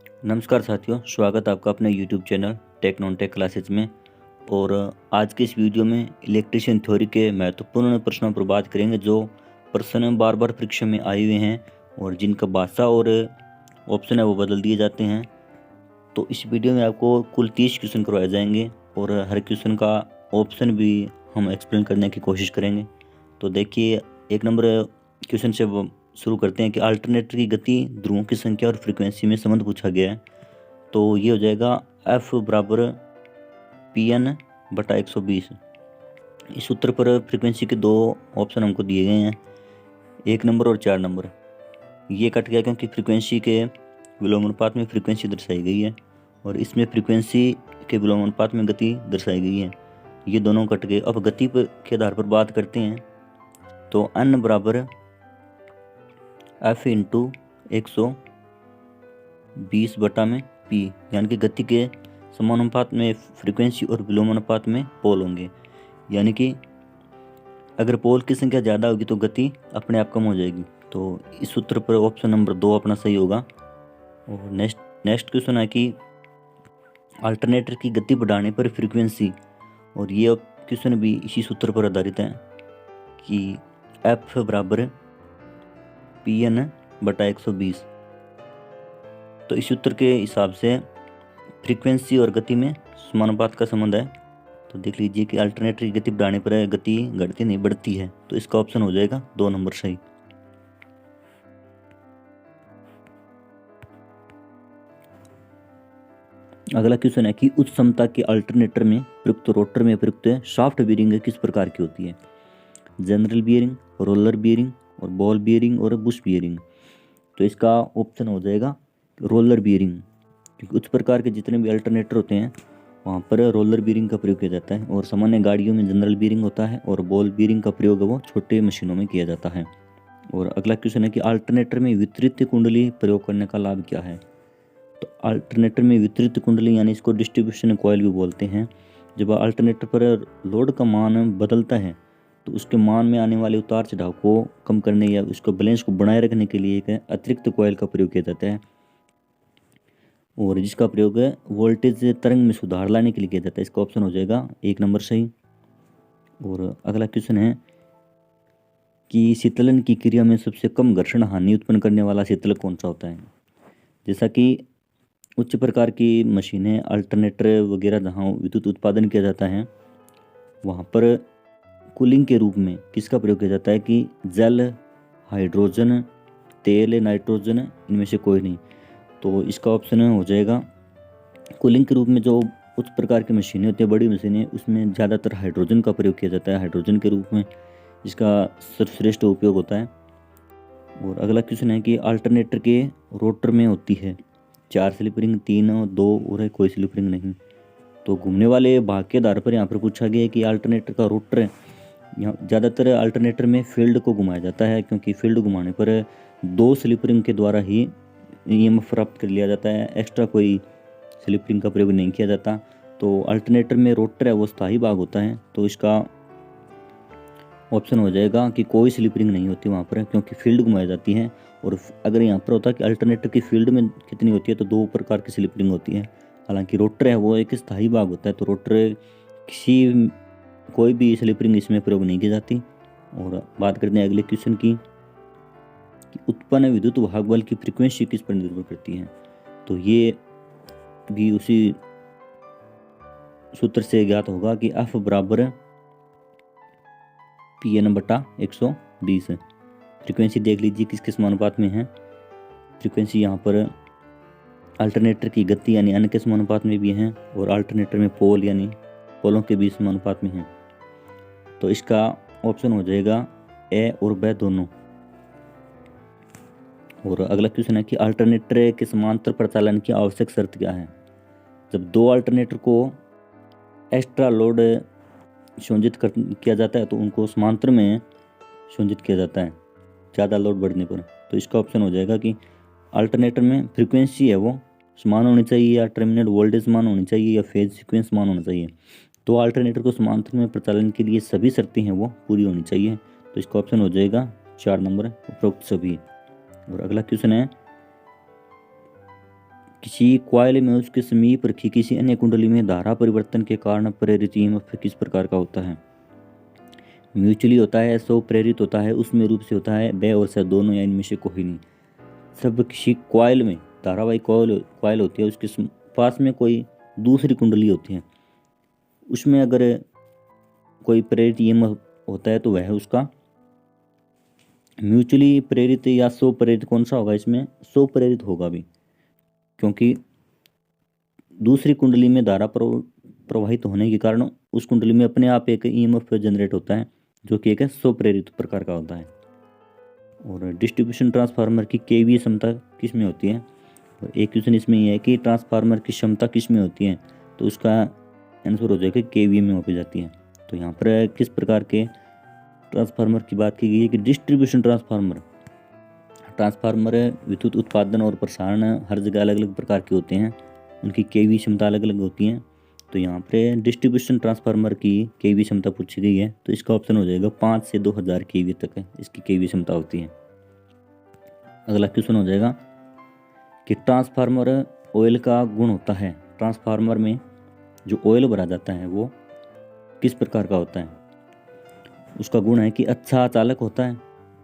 नमस्कार साथियों, स्वागत है आपका अपने YouTube channel tech non tech classes में। और आज के इस वीडियो में इलेक्ट्रिशियन थ्योरी के महत्वपूर्ण प्रश्नों पर बात करेंगे जो प्रश्न बार बार परीक्षा में आए हुए हैं और जिनका भाषा और ऑप्शन है वो बदल दिए जाते हैं। तो इस वीडियो में आपको कुल 30 क्वेश्चन करवाए जाएंगे और हर क्वेश्चन का ऑप्शन भी हम एक्सप्लेन करने की कोशिश करेंगे। तो देखिए, एक नंबर क्वेश्चन से शुरू करते हैं कि अल्टरनेटर की गति, ध्रुवों की संख्या और फ्रीक्वेंसी में संबंध पूछा गया है। तो ये हो जाएगा F बराबर PN/120। इस उत्तर पर फ्रीक्वेंसी के दो ऑप्शन हमको दिए गए हैं, 1 नंबर और 4 नंबर। ये कट गया क्योंकि फ्रीक्वेंसी के विलोमानुपात में फ्रीक्वेंसी दर्शाई गई है और इसमें फ्रीक्वेंसी के विलोमानुपात में गति दर्शाई गई है। ये दोनों कट गए। अब गति के आधार पर बात करते हैं तो N बराबर F इंटू 120/P, यानी कि गति के समानुपात में फ्रीक्वेंसी और विलोमानुपात में पोल होंगे। यानी कि अगर पोल की संख्या ज़्यादा होगी तो गति अपने आप कम हो जाएगी। तो इस सूत्र पर ऑप्शन नंबर 2 अपना सही होगा। और नेक्स्ट क्वेश्चन है कि अल्टरनेटर की गति बढ़ाने पर फ्रीक्वेंसी, और ये क्वेश्चन भी इसी सूत्र पर आधारित है कि F बराबर PN/120। तो इस सूत्र के हिसाब से फ्रीक्वेंसी और गति में समानुपात का संबंध है। तो देख लीजिए कि अल्टरनेटर की गति बढ़ाने पर गति घटती नहीं बढ़ती है, तो इसका ऑप्शन हो जाएगा 2 नंबर सही। अगला क्वेश्चन है कि उच्च क्षमता के अल्टरनेटर में प्रयुक्त रोटर में प्रयुक्त शाफ्ट बीयरिंग किस प्रकार की होती है? जनरल बीयरिंग, रोलर बीयरिंग और बॉल बीयरिंग और बुश बीयरिंग। तो इसका ऑप्शन हो जाएगा रोलर बीयरिंग, क्योंकि उच्च प्रकार के जितने भी अल्टरनेटर होते हैं वहाँ पर रोलर बीयरिंग का प्रयोग किया जाता है और सामान्य गाड़ियों में जनरल बीयरिंग होता है और बॉल बीयरिंग का प्रयोग वो छोटे मशीनों में किया जाता है। और अगला क्वेश्चन है कि अल्टरनेटर में वितरित कुंडली प्रयोग करने का लाभ क्या है? तो अल्टरनेटर में वितरित कुंडली यानी इसको डिस्ट्रीब्यूशन कॉइल भी बोलते हैं। जब अल्टरनेटर पर लोड का मान बदलता है तो उसके मान में आने वाले उतार चढ़ाव को कम करने या उसको बैलेंस को बनाए रखने के लिए एक अतिरिक्त कॉइल का प्रयोग किया जाता है और जिसका प्रयोग वोल्टेज तरंग में सुधार लाने के लिए किया जाता है। इसका ऑप्शन हो जाएगा 1 नंबर सही। और अगला क्वेश्चन है कि शीतलन की क्रिया में सबसे कम घर्षण हानि उत्पन्न करने वाला शीतलक कौन सा होता है? जैसा कि उच्च प्रकार की मशीनें, अल्टरनेटर वगैरह जहाँ विद्युत उत्पादन किया जाता है वहाँ पर कूलिंग के रूप में किसका प्रयोग किया जाता है कि जल, हाइड्रोजन, तेल, नाइट्रोजन, इनमें से कोई नहीं। तो इसका ऑप्शन हो जाएगा कूलिंग के रूप में जो उच्च प्रकार की मशीनें होती हैं, बड़ी मशीनें, उसमें ज़्यादातर हाइड्रोजन का प्रयोग किया जाता है। हाइड्रोजन के रूप में इसका सर्वश्रेष्ठ उपयोग होता है। और अगला क्वेश्चन है कि अल्टरनेटर के रोटर में होती है 4 स्लिप रिंग, 3, 2 और कोई स्लिप रिंग नहीं। तो घूमने वाले भाग के आधार पर यहाँ पर पूछा गया है कि अल्टरनेटर का रोटर, यहाँ ज़्यादातर अल्टरनेटर में फील्ड को घुमाया जाता है क्योंकि फील्ड घुमाने पर 2 स्लिप रिंग के द्वारा ही EMF प्राप्त कर लिया जाता है, एक्स्ट्रा कोई स्लिप रिंग का प्रयोग नहीं किया जाता। तो अल्टरनेटर में रोटर है वो स्थायी भाग होता है, तो इसका ऑप्शन हो जाएगा कि कोई स्लिप रिंग नहीं होती वहाँ पर क्योंकि फील्ड घुमाई जाती है। और अगर यहाँ पर होता है कि अल्टरनेटर की फील्ड में कितनी होती है तो 2 प्रकार की स्लिप रिंग होती है। हालांकि रोटर है वो एक स्थायी भाग होता है, तो रोटर कोई भी स्लिप रिंग इसमें प्रयोग नहीं की जाती। और बात करते हैं अगले क्वेश्चन की कि उत्पन्न विद्युत वाहक बल की फ्रीक्वेंसी किस पर निर्भर करती है? तो ये भी उसी सूत्र से ज्ञात होगा कि F बराबर PN/120। फ्रीक्वेंसी देख लीजिए किस किस समानुपात में है। फ्रीक्वेंसी यहाँ पर अल्टरनेटर की गति यानी N के समानुपात में भी है और अल्टरनेटर में पोल यानी पोलों के बीच समानुपात में है। तो इसका ऑप्शन हो जाएगा A और B दोनों। और अगला क्वेश्चन है कि अल्टरनेटर के समांतर प्रचालन की आवश्यक शर्त क्या है? जब 2 अल्टरनेटर को एक्स्ट्रा लोड संयोजित किया जाता है तो उनको समांतर में संयोजित किया जाता है ज़्यादा लोड बढ़ने पर। तो इसका ऑप्शन हो जाएगा कि अल्टरनेटर में फ्रीक्वेंसी है वो समान होनी चाहिए या टर्मिनल वोल्टेज समान होनी चाहिए या फेज सीक्वेंस समान होना चाहिए। तो अल्टरनेटर को समांतर में प्रचालन के लिए सभी शर्तें हैं वो पूरी होनी चाहिए। तो इसका ऑप्शन हो जाएगा 4 नंबर उपरोक्त सभी। और अगला क्वेश्चन है किसी कॉइल में उसके समीप रखी किसी अन्य कुंडली में धारा परिवर्तन के कारण प्रेरित ईएमएफ किस प्रकार का होता है? म्यूचुअली होता है, स्व प्रेरित होता है, उसमें रूप से होता है, ब और स दोनों या इनमें से कोई नहीं। सब किसी कॉइल में धारावाहिक कॉइल होती है, उसके पास में कोई दूसरी कुंडली होती है, उसमें अगर कोई प्रेरित ईएमएफ होता है तो वह उसका म्यूचुअली प्रेरित या स्व प्रेरित कौन सा होगा? इसमें स्व प्रेरित होगा भी, क्योंकि दूसरी कुंडली में धारा प्रवाहित होने के कारण उस कुंडली में अपने आप एक ईएमएफ जनरेट होता है, जो कि एक स्व प्रेरित प्रकार का होता है। और डिस्ट्रीब्यूशन ट्रांसफार्मर की केवीए क्षमता किस में होती है? और एक क्वेश्चन इसमें यह है कि ट्रांसफार्मर की क्षमता किस में होती है, तो उसका आंसर हो जाएगा केवीए में मापी जाती है। तो यहाँ पर किस प्रकार के ट्रांसफार्मर की बात की गई है कि डिस्ट्रीब्यूशन ट्रांसफार्मर विद्युत उत्पादन और प्रसारण हर जगह अलग अलग प्रकार के होते हैं, उनकी केवी क्षमता अलग अलग होती है। तो यहाँ पर डिस्ट्रीब्यूशन ट्रांसफार्मर की केवी क्षमता पूछी गई है, तो इसका ऑप्शन हो जाएगा 5 से 2000 केवी तक है इसकी केवी क्षमता होती है। अगला क्वेश्चन हो जाएगा कि ट्रांसफार्मर ऑयल का गुण होता है, ट्रांसफार्मर में जो ऑयल भरा जाता है वो किस प्रकार का होता है? उसका गुण है कि अच्छा चालक होता है,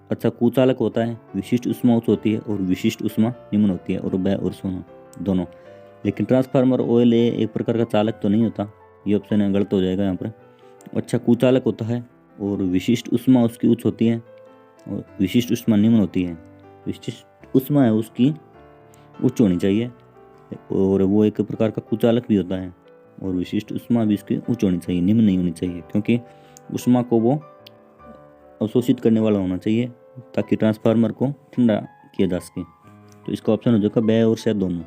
अच्छा कुचालक होता है, विशिष्ट ऊष्मा उच्च होती है और विशिष्ट ऊष्मा निम्न होती है, और ब और सोना दोनों। लेकिन ट्रांसफार्मर ऑयल एक प्रकार का चालक तो नहीं होता, ये ऑप्शन गलत हो जाएगा यहाँ पर। अच्छा कुचालक होता है और विशिष्ट ऊष्मा उसकी उच्च होती है और विशिष्ट ऊष्मा निम्न होती है। विशिष्ट ऊष्मा है उसकी उच्च होनी चाहिए और वो एक प्रकार का कुचालक भी होता है, और विशिष्ट ऊष्मा भी उसकी उच्च होनी चाहिए, निम्न नहीं होनी चाहिए, क्योंकि ऊष्मा को वो अवशोषित करने वाला होना चाहिए ताकि ट्रांसफार्मर को ठंडा किया जा सके। तो इसका ऑप्शन हो जाएगा ब और स दोनों।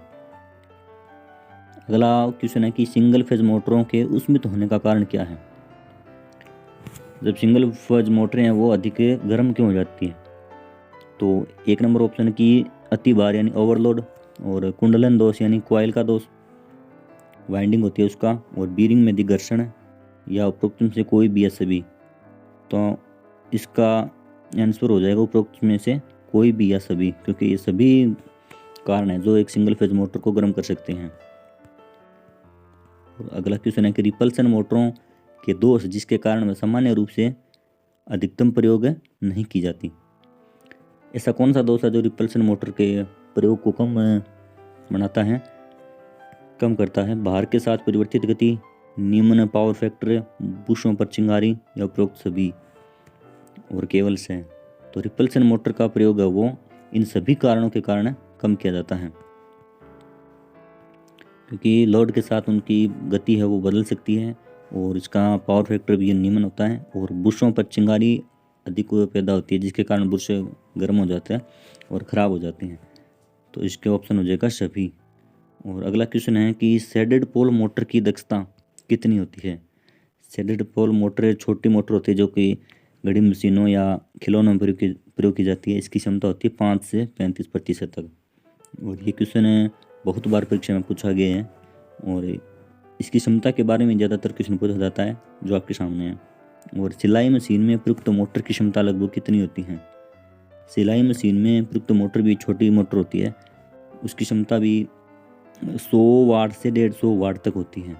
अगला क्वेश्चन है कि सिंगल फेज मोटरों के उसमित होने का कारण क्या है? जब सिंगल फेज मोटरें हैं वो अधिक गर्म क्यों हो जाती है? तो एक नंबर ऑप्शन है कि अति भार यानी ओवरलोड, और कुंडलन दोष यानी कॉइल का दोष, वाइंडिंग होती है उसका, और बीरिंग में घर्षण, या उपरोक्त में से कोई भी या सभी। तो इसका आंसर हो जाएगा उपरोक्त में से कोई भी या सभी, क्योंकि ये सभी कारण हैं जो एक सिंगल फेज मोटर को गर्म कर सकते हैं। और अगला क्वेश्चन है कि रिपल्सन मोटरों के दोष जिसके कारण वे सामान्य रूप से अधिकतम प्रयोग नहीं की जाती। ऐसा कौन सा दोष है जो रिपल्सन मोटर के प्रयोग को कम बनाता है, कम करता है? भार के साथ परिवर्तित गति, निम्न पावर फैक्टर, बुशों पर चिंगारी, या उपरोक्त सभी और केवल से। तो रिपल्सन मोटर का प्रयोग है वो इन सभी कारणों के कारण कम किया जाता है, क्योंकि लोड के साथ उनकी गति है वो बदल सकती है, और इसका पावर फैक्टर भी निम्न होता है, और बुशों पर चिंगारी अधिक पैदा होती है जिसके कारण बुश गर्म हो जाते हैं और ख़राब हो जाते हैं। तो इसके ऑप्शन हो जाएगा सभी। और अगला क्वेश्चन है कि शेडेड पोल मोटर की दक्षता कितनी होती है? शेडेड पोल मोटर छोटी मोटर होती है जो कि घड़ी मशीनों या खिलौनों में प्रयोग की जाती है। इसकी क्षमता होती है 5 से 35% तक। और ये क्वेश्चन बहुत बार परीक्षा में पूछा गया है, और इसकी क्षमता के बारे में ज़्यादातर क्वेश्चन पूछा जाता है जो आपके सामने है। और सिलाई मशीन में प्रयुक्त मोटर की क्षमता लगभग कितनी होती है? सिलाई मशीन में प्रयुक्त मोटर भी छोटी मोटर होती है, उसकी क्षमता भी 100 वाट से 150 वाट तक होती है।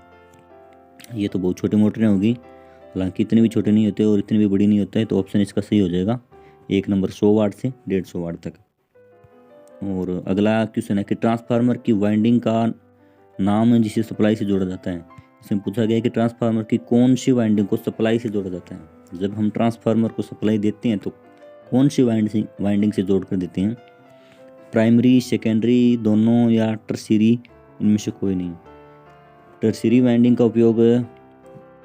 ये तो बहुत छोटी मोटरें होगी, हालांकि इतनी भी छोटी नहीं होते और इतनी भी बड़ी नहीं होता है। तो ऑप्शन इसका सही हो जाएगा एक नंबर, 100 वाट से 150 वाट तक। और अगला क्वेश्चन है कि ट्रांसफार्मर की वाइंडिंग का नाम जिसे सप्लाई से जोड़ा जाता है। इसमें पूछा गया है कि ट्रांसफार्मर की कौन सी वाइंडिंग को सप्लाई से जोड़ा जाता है। जब हम ट्रांसफार्मर को सप्लाई देते हैं तो कौन सी वाइंडिंग से जोड़ कर देते हैं? प्राइमरी, सेकेंडरी, दोनों, या टर्शियरी, इनमें से कोई नहीं। टर्शियरी वाइंडिंग का उपयोग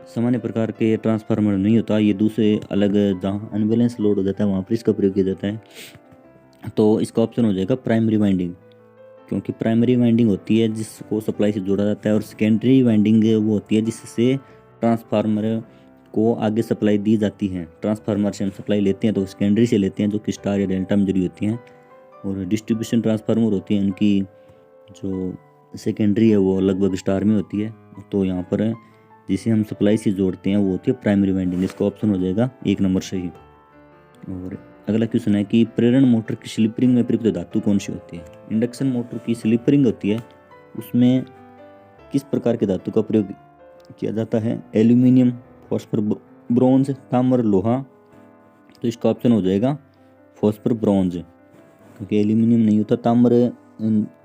सामान्य प्रकार के ट्रांसफार्मर नहीं होता, ये दूसरे अलग जहाँ अनबैलेंस लोड हो जाता है वहाँ पर इसका प्रयोग किया जाता है। तो इसका ऑप्शन हो जाएगा प्राइमरी वाइंडिंग, क्योंकि प्राइमरी वाइंडिंग होती है जिसको सप्लाई से जोड़ा जाता है, और सेकेंडरी वाइंडिंग वो होती है जिससे ट्रांसफार्मर को आगे सप्लाई दी जाती है। ट्रांसफार्मर से हम सप्लाई लेते हैं तो सेकेंडरी से लेते हैं, जो कि स्टार या डेल्टा में जुड़ी होती हैं। और डिस्ट्रीब्यूशन ट्रांसफार्मर होती है, उनकी जो सेकेंडरी है वो लगभग स्टार में होती है। तो यहाँ पर जिसे हम सप्लाई से जोड़ते हैं वो होती है प्राइमरी वाइंडिंग। इसका ऑप्शन हो जाएगा एक नंबर सही। और अगला क्वेश्चन है कि प्रेरण मोटर की स्लिप रिंग में प्रयुक्त धातु कौन सी होती है? इंडक्शन मोटर की स्लिप रिंग होती है उसमें किस प्रकार के धातु का प्रयोग किया जाता है? एल्यूमिनियम, फॉस्फर, ब्रोंज, ताम्र, लोहा। तो इसका ऑप्शन हो जाएगा फॉस्फर ब्रोंज, क्योंकि एल्यूमिनियम नहीं होता, ताम्र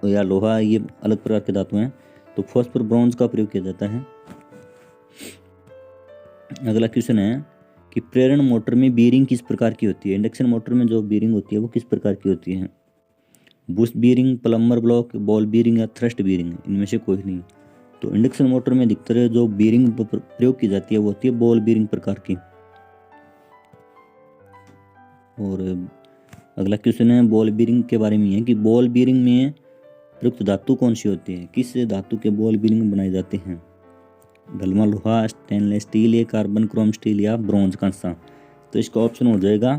या लोहा ये अलग प्रकार के धातु हैं, तो फॉस्फर ब्रोंज का प्रयोग किया जाता है। अगला क्वेश्चन है कि प्रेरण मोटर में बीयरिंग किस प्रकार की होती है? इंडक्शन मोटर में जो बीयरिंग होती है वो किस प्रकार की होती है? Bush bearing, plumber block, ball bearing या थ्रस्ट बीयरिंग, इनमें से कोई नहीं। तो इंडक्शन मोटर में अधिकतर जो बीयरिंग प्रयोग की जाती है वो होती है बॉल बीयरिंग प्रकार की। और अगला क्वेश्चन है बॉल बीयरिंग के बारे में है कि बॉल बीयरिंग में प्रयुक्त धातु कौन सी होती है? किस धातु के बॉल बीयरिंग बनाए जाते हैं? गलमा लोहा, स्टेनलेस स्टील या कार्बन क्रोम स्टील या ब्रॉन्ज कांसा। तो इसका ऑप्शन हो जाएगा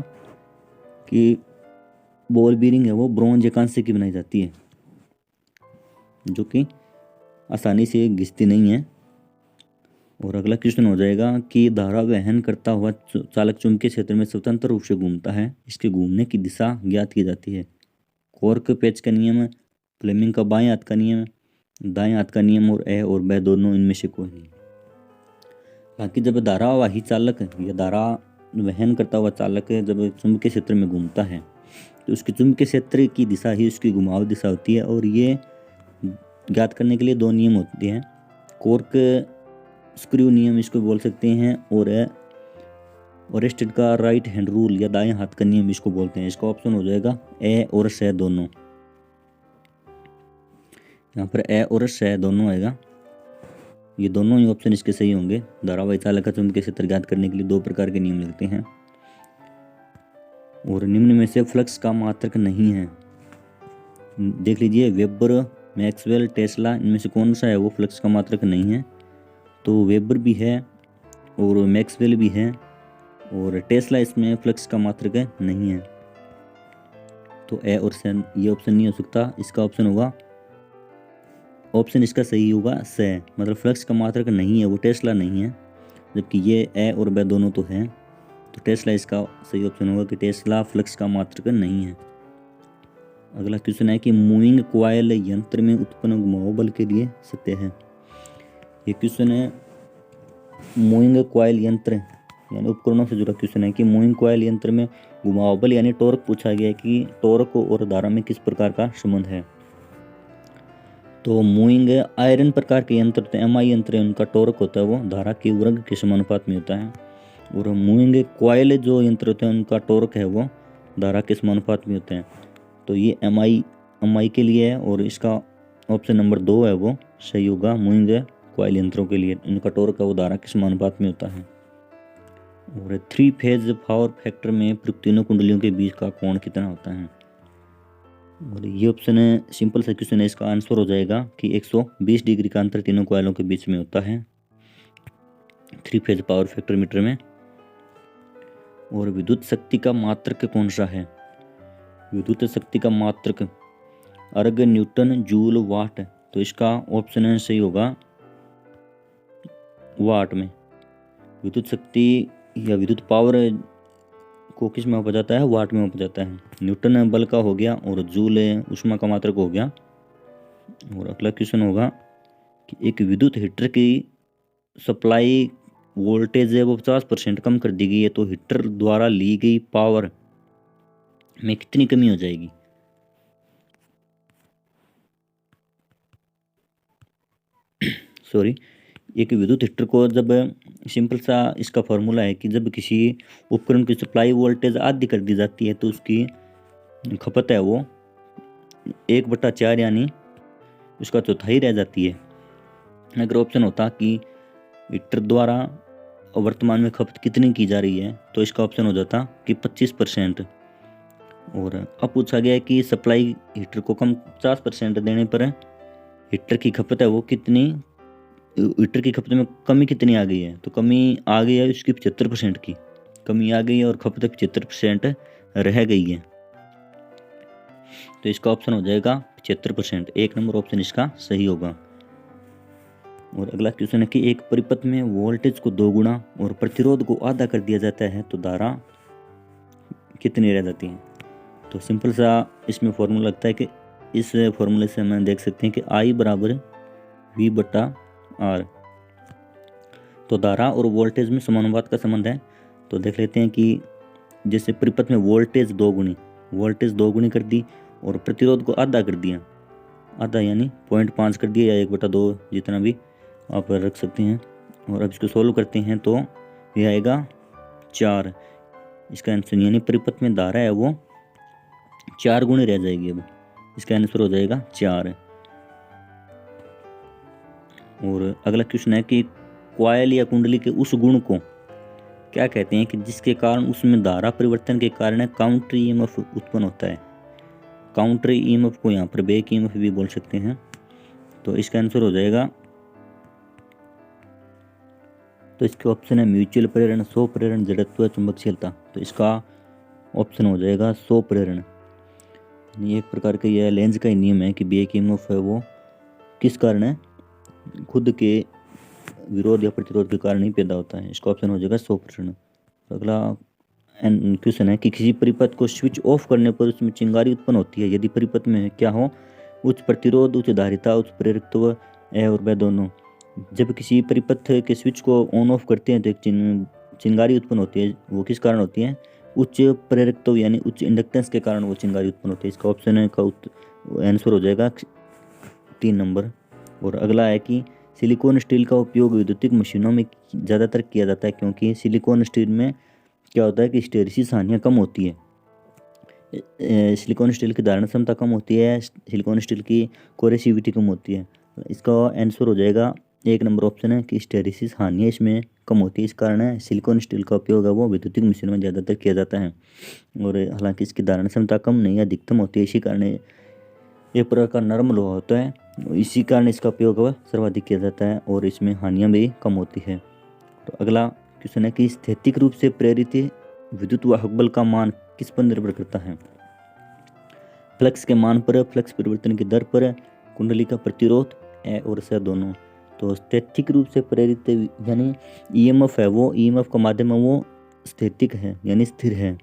कि बॉल बीयरिंग है वो ब्रॉन्ज या कांसे की बनाई जाती है, जो कि आसानी से घिसती नहीं है। और अगला क्वेश्चन हो जाएगा कि धारा वहन करता हुआ चालक चुंबकीय क्षेत्र में स्वतंत्र रूप से घूमता है, इसके घूमने की दिशा ज्ञात की जाती है। कॉर्क पेच का नियम, फ्लेमिंग का बाएं हाथ का नियम, दाएं हाथ का नियम, और ए और ब दोनों, इनमें से कोई नहीं। बाकी जब धारावाही चालक या धारा वहन करता हुआ चालक जब चुंबकीय क्षेत्र में घूमता है तो उसके चुंबकीय क्षेत्र की दिशा ही उसकी घुमाव दिशा होती है। और ये ज्ञात करने के लिए दो नियम होते हैं, कॉर्क स्क्रू नियम इसको बोल सकते हैं, और ओरेस्टेड का राइट हैंड रूल या दाएं हाथ का नियम इसको बोलते हैं। इसका ऑप्शन हो जाएगा ए और स दोनों। यहाँ पर ए और स दोनों आएगा, ये दोनों ही ऑप्शन इसके सही होंगे। धारावाही चालक का चुंबकीय क्षेत्र ज्ञात करने के लिए दो प्रकार के नियम लगते हैं, और निम्न में से फ्लक्स का मात्रक नहीं है। देख लीजिए, वेबर, मैक्सवेल, टेस्ला, इनमें से कौन सा है वो फ्लक्स का मात्रक नहीं है? तो वेबर भी है और मैक्सवेल भी है, और टेस्ला इसमें फ्लक्स का मात्रक नहीं है। तो ए और स ये ऑप्शन नहीं हो सकता। इसका ऑप्शन होगा, ऑप्शन इसका सही होगा स, मतलब फ्लक्स का मात्रक नहीं है वो टेस्ला नहीं है, जबकि ये ए और ब दोनों तो हैं। तो टेस्ला इसका सही ऑप्शन होगा कि टेस्ला फ्लक्स का मात्रक नहीं है। अगला क्वेश्चन है कि मूविंग कॉइल यंत्र में उत्पन्न घुमाव बल के लिए सत्य है। ये क्वेश्चन है मूविंग कॉइल यंत्र यानी उपकरणों से जुड़ा क्वेश्चन है कि मूविंग कॉइल यंत्र में घुमाव बल यानी टॉर्क पूछा गया है कि टॉर्क और धारा में किस प्रकार का संबंध है। तो मूविंग आयरन प्रकार के यंत्र होते हैं, एमआई यंत्र है, उनका टॉर्क होता है वो धारा के वर्ग के समानुपात में होता है। और मूविंग कॉइल जो यंत्र होते हैं उनका टॉर्क है वो धारा के समानुपात में होते हैं। तो ये एमआई के लिए है, और इसका ऑप्शन नंबर 2 है वो सही होगा। मूविंग कॉइल यंत्रों के लिए उनका टॉर्क है वो धारा के समानुपात में होता है। और 3 फेज पावर फैक्टर में प्रयुक्त तीनों कुंडलियों के बीच का कोण कितना होता है? और ये ऑप्शन है, सिंपल सा क्वेश्चन है, इसका आंसर हो जाएगा कि 120 डिग्री का अंतर तीनों कॉइलों के बीच में होता है 3 फेज पावर फैक्टर मीटर में। और विद्युत शक्ति का मात्रक कौन सा है? विद्युत शक्ति का मात्रक अर्ग, न्यूटन, जूल, वाट। तो इसका ऑप्शन है सही होगा वाट में। विद्युत शक्ति या विद्युत पावर को किस में मापा जाता है? वाट में मापा जाता है। न्यूटन बल का हो गया, और जूल ऊष्मा का मात्रक हो गया। और अगला क्वेश्चन होगा कि एक विद्युत हीटर की सप्लाई वोल्टेज है वो 50% कम कर दी गई है, तो हीटर द्वारा ली गई पावर में कितनी कमी हो जाएगी? सॉरी, एक विद्युत हीटर को जब, सिंपल सा इसका फॉर्मूला है कि जब किसी उपकरण की सप्लाई वोल्टेज आधी कर दी जाती है तो उसकी खपत है वो 1/4 यानी उसका चौथाई रह जाती है। अगर ऑप्शन होता कि हीटर द्वारा वर्तमान में खपत कितनी की जा रही है तो इसका ऑप्शन हो जाता कि 25%। और अब पूछा गया है कि सप्लाई हीटर को कम 50% देने पर हीटर की खपत है वो कितनी, हीटर की खपत में कमी कितनी आ गई है? तो कमी आ गई है उसकी 75% की कमी आ गई है, और खपत 75% रह गई है। तो इसका ऑप्शन हो जाएगा 75%। 1 नंबर ऑप्शन इसका सही होगा। और अगला क्वेश्चन है कि एक परिपथ में वोल्टेज को 2 गुना और प्रतिरोध को आधा कर दिया जाता है तो धारा कितनी रह जाती है? तो सिंपल सा इसमें फॉर्मूला लगता है कि इस फॉर्मूले से हम देख सकते हैं कि I बराबर V/R। तो धारा और वोल्टेज में समानुपात का संबंध है। तो देख लेते हैं कि जैसे परिपथ में वोल्टेज दो गुनी कर दी और प्रतिरोध को आधा कर दिया, आधा यानी 0.5 कर दिया या 1/2 जितना भी आप रख सकते हैं। और अब इसको सोल्व करते हैं तो ये आएगा 4। इसका आंसर यानी परिपथ में धारा है वो 4 गुनी रह जाएगी। अब इसका आंसर हो जाएगा 4। और अगला क्वेश्चन है कि कॉइल या कुंडली के उस गुण को क्या कहते हैं कि जिसके कारण उसमें धारा परिवर्तन के कारण काउंटर ईएमएफ उत्पन्न होता है। काउंटर ईएमएफ को यहाँ पर बैक ईएमएफ भी बोल सकते हैं। तो इसका आंसर हो जाएगा, तो इसके ऑप्शन है म्यूचुअल प्रेरण, स्व प्रेरण, जड़त्व, चुंबकशीलता। तो इसका ऑप्शन हो जाएगा स्व प्रेरण। ये एक प्रकार का यह लेंज का ही नियम है कि बैक ईएमएफ है वो किस कारण है, खुद के विरोध या प्रतिरोध के कारण ही पैदा होता है। इसका ऑप्शन हो जाएगा स्व प्रेरण। अगला क्वेश्चन है कि किसी परिपथ को स्विच ऑफ करने पर उसमें चिंगारी उत्पन्न होती है यदि परिपथ में क्या हो, उच्च प्रतिरोध, उच्च धारिता, उच्च प्रेरकत्व, ए और बी दोनों। जब किसी परिपथ के स्विच को ऑन ऑफ करते हैं तो एक चिंगारी उत्पन्न होती है। वो किस कारण होती है, उच्च प्रेरकत्व यानी उच्च इंडक्टेंस के कारण वो चिंगारी उत्पन्न होती है। इसका ऑप्शन है का आंसर हो जाएगा 3 नंबर। और अगला है कि सिलिकॉन स्टील का उपयोग विद्युतिक मशीनों में ज़्यादातर किया जाता है क्योंकि सिलिकॉन स्टील में क्या होता है कि हिस्टैरिसीस हानियाँ कम होती है। सिलिकॉन स्टील की धारण क्षमता कम होती है, सिलिकॉन स्टील की कोरेसिविटी कम होती है। इसका आंसर हो जाएगा 1 नंबर ऑप्शन है कि हिस्टैरिसीस हानियाँ इसमें कम होती है। इस कारण सिलिकॉन स्टील का उपयोग है वो विद्युतिक मशीनों में ज़्यादातर किया जाता है। और हालांकि इसकी धारण क्षमता कम नहीं अधिकतम होती है, इसी कारण एक प्रकार का नरम लोहा होता है, इसी कारण इसका उपयोग सर्वाधिक किया जाता है और इसमें हानियाँ भी कम होती है। तो अगला क्वेश्चन है कि स्थैतिक रूप से प्रेरित विद्युत वाहक बल का मान किस पर निर्भर करता है। फ्लक्स के मान पर, फ्लक्स परिवर्तन की दर पर, कुंडली का प्रतिरोध, ए और स दोनों। तो स्थैतिक रूप से प्रेरित यानी ईएमएफ है वो, ईएमएफ का माध्यम है वो स्थैतिक है यानी स्थिर है।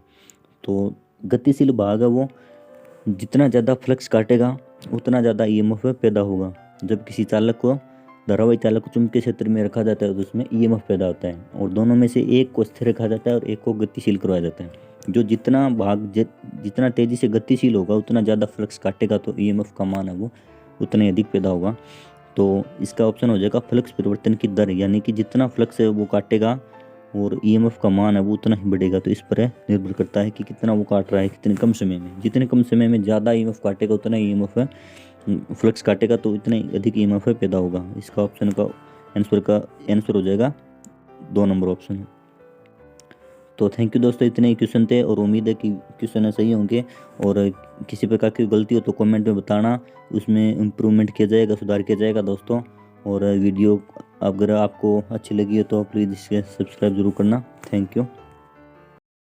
तो गतिशील भाग है वो जितना ज़्यादा फ्लक्स काटेगा उतना ज़्यादा ईएमएफ पैदा होगा। जब किसी चालक को, धारावाही चालक को चुंबकीय क्षेत्र में रखा जाता है तो उसमें ईएमएफ पैदा होता है और दोनों में से एक को स्थिर रखा जाता है और एक को गतिशील करवाया जाता है। जो जितना भाग जितना तेज़ी से गतिशील होगा उतना ज़्यादा फ्लक्स काटेगा तो ईएमएफ का मान है वो उतना ही अधिक पैदा होगा। तो इसका ऑप्शन हो जाएगा फ्लक्स परिवर्तन की दर, यानी कि जितना फ्लक्स है वो काटेगा और ईएमएफ का मान है वो उतना ही बढ़ेगा। तो इस पर निर्भर करता है कि कितना वो काट रहा है, कितने कम समय में। जितने कम समय में ज़्यादा ईएमएफ काटेगा उतना ही ईएमएफ फ्लक्स काटेगा तो इतना ही अधिक ईएमएफ पैदा होगा। इसका ऑप्शन का आंसर हो जाएगा 2 नंबर ऑप्शन। तो थैंक यू दोस्तों, इतने ही क्वेश्चन थे और उम्मीद है कि क्वेश्चन सही होंगे। और किसी प्रकार की गलती हो तो कमेंट में बताना, उसमें इम्प्रूवमेंट किया जाएगा, सुधार किया जाएगा दोस्तों। और वीडियो अगर आपको अच्छी लगी हो तो प्लीज़ इसे सब्सक्राइब जरूर करना। Thank you.